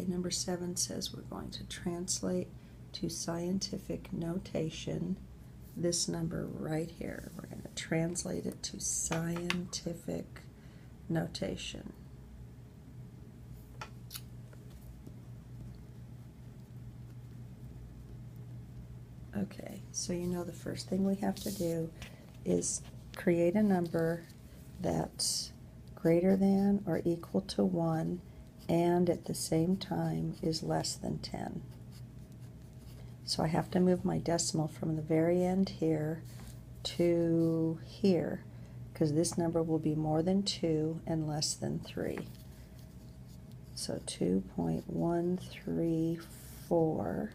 Okay, number 7 says we're going to translate to scientific notation this number right here. We're going to translate it to scientific notation. Okay, so you know the first thing we have to do is create a number that's greater than or equal to 1 and at the same time is less than 10. So I have to move my decimal from the very end here to here, because this number will be more than 2 and less than 3. So 2.134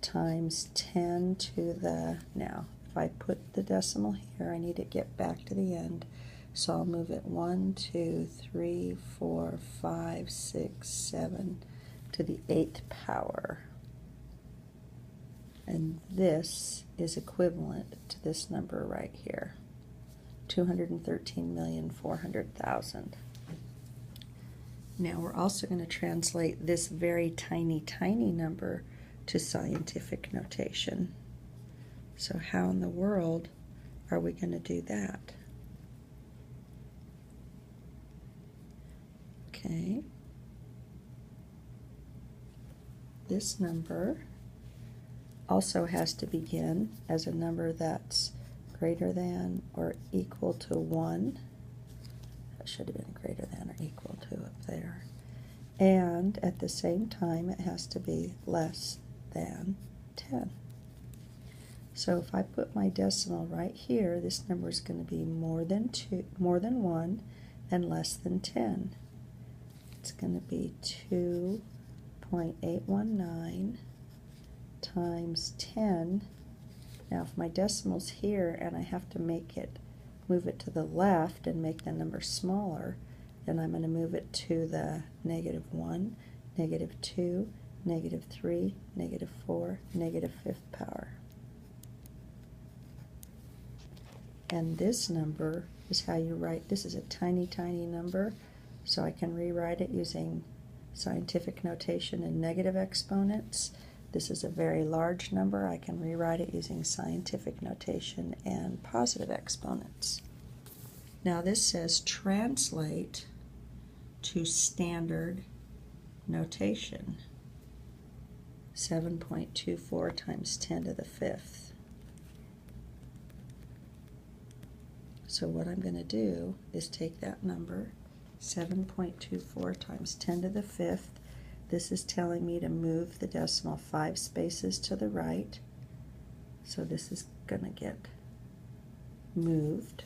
times 10 to the, now if I put the decimal here, I need to get back to the end. So I'll move it 1, 2, 3, 4, 5, 6, 7 to the 8th power. And this is equivalent to this number right here, 213,400,000. Now we're also going to translate this very tiny, tiny number to scientific notation. So how in the world are we going to do that? Okay. This number also has to begin as a number that's greater than or equal to 1. That should have been greater than or equal to up there. And at the same time, it has to be less than 10. So if I put my decimal right here, this number is going to be more than 1 and less than 10. It's going to be 2.819 times 10. Now if my decimal's here and I have to move it to the left and make the number smaller, then I'm going to move it to the -1, -2, -3, -4, -5th power. And this number is how you write, this is a tiny, tiny number, so I can rewrite it using scientific notation and negative exponents. This is a very large number. I can rewrite it using scientific notation and positive exponents. Now this says translate to standard notation, 7.24 times 10 to the 5th. So what I'm going to do is take that number, 7.24 times 10 to the 5th. This is telling me to move the decimal 5 spaces to the right. So this is going to get moved.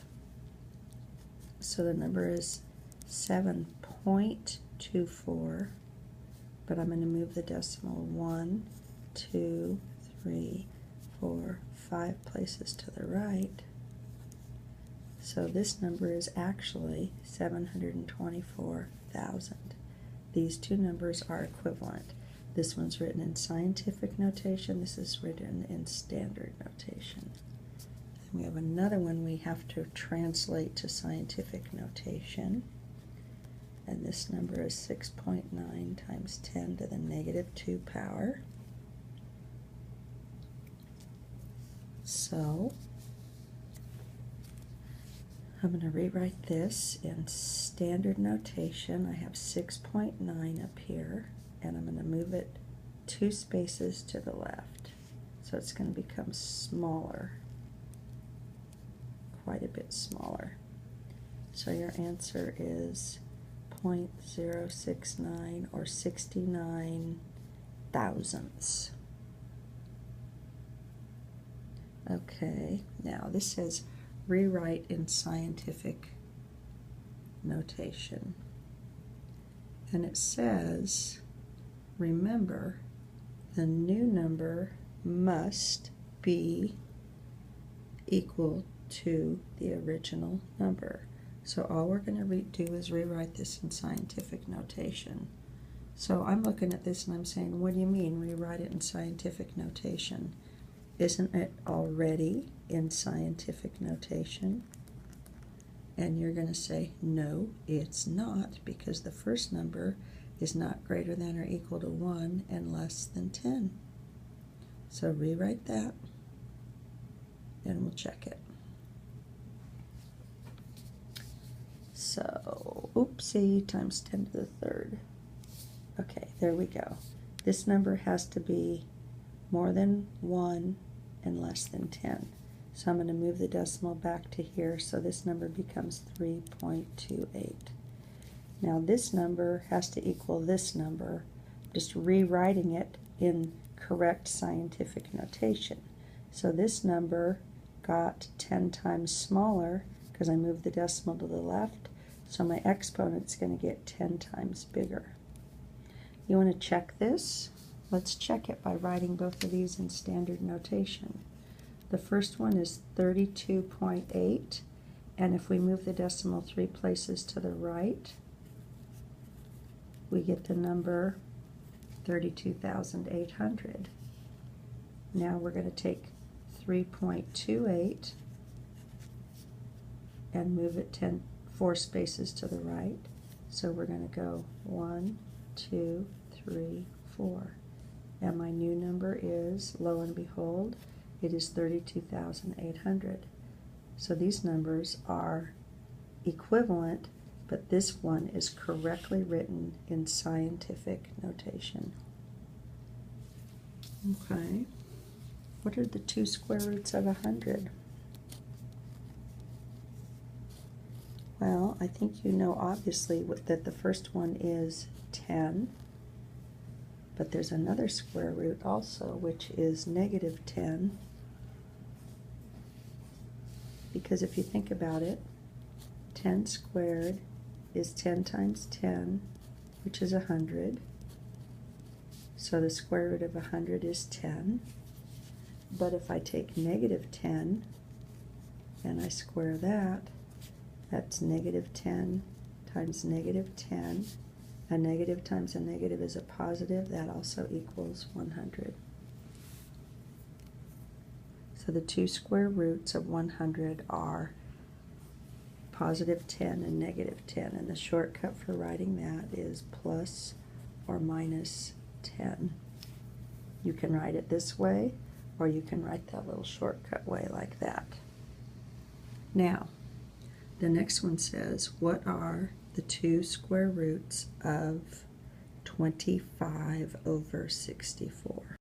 So the number is 7.24, but I'm going to move the decimal 1, 2, 3, 4, 5 places to the right. So this number is actually 724,000. These two numbers are equivalent. This one's written in scientific notation, this is written in standard notation. And we have another one we have to translate to scientific notation. And this number is 6.9 times 10 to the -2 power. So I'm going to rewrite this in standard notation. I have 6.9 up here, and I'm going to move it 2 spaces to the left. So it's going to become smaller, quite a bit smaller. So your answer is 0.069 or 69 thousandths. Okay, now this says rewrite in scientific notation. And it says, remember, the new number must be equal to the original number. So all we're going to do is rewrite this in scientific notation. So I'm looking at this and I'm saying, what do you mean rewrite it in scientific notation? Isn't it already in scientific notation? And you're going to say, no, it's not, because the first number is not greater than or equal to 1 and less than 10. So rewrite that, and we'll check it. So, oopsie, times 10 to the third. Okay, there we go. This number has to be more than 1 and less than 10. So I'm going to move the decimal back to here, so this number becomes 3.28. Now this number has to equal this number, just rewriting it in correct scientific notation. So this number got 10 times smaller because I moved the decimal to the left, so my exponent's going to get 10 times bigger. You want to check this? Let's check it by writing both of these in standard notation. The first one is 32.8, and if we move the decimal 3 places to the right, we get the number 32,800. Now we're going to take 3.28 and move it 4 spaces to the right. So we're going to go 1, 2, 3, 4. And my new number is, lo and behold, it is 32,800. So these numbers are equivalent, but this one is correctly written in scientific notation. Okay. What are the 2 square roots of 100? Well, I think you know obviously that the first one is 10, but there's another square root also, which is negative 10, because if you think about it, 10 squared is 10 times 10, which is 100. So the square root of 100 is 10. But if I take negative 10 and I square that, that's negative 10 times negative 10. A negative times a negative is a positive. That also equals 100. So the 2 square roots of 100 are positive 10 and negative 10. And the shortcut for writing that is plus or minus 10. You can write it this way, or you can write that little shortcut way like that. Now, the next one says, what are the 2 square roots of 25 over 64?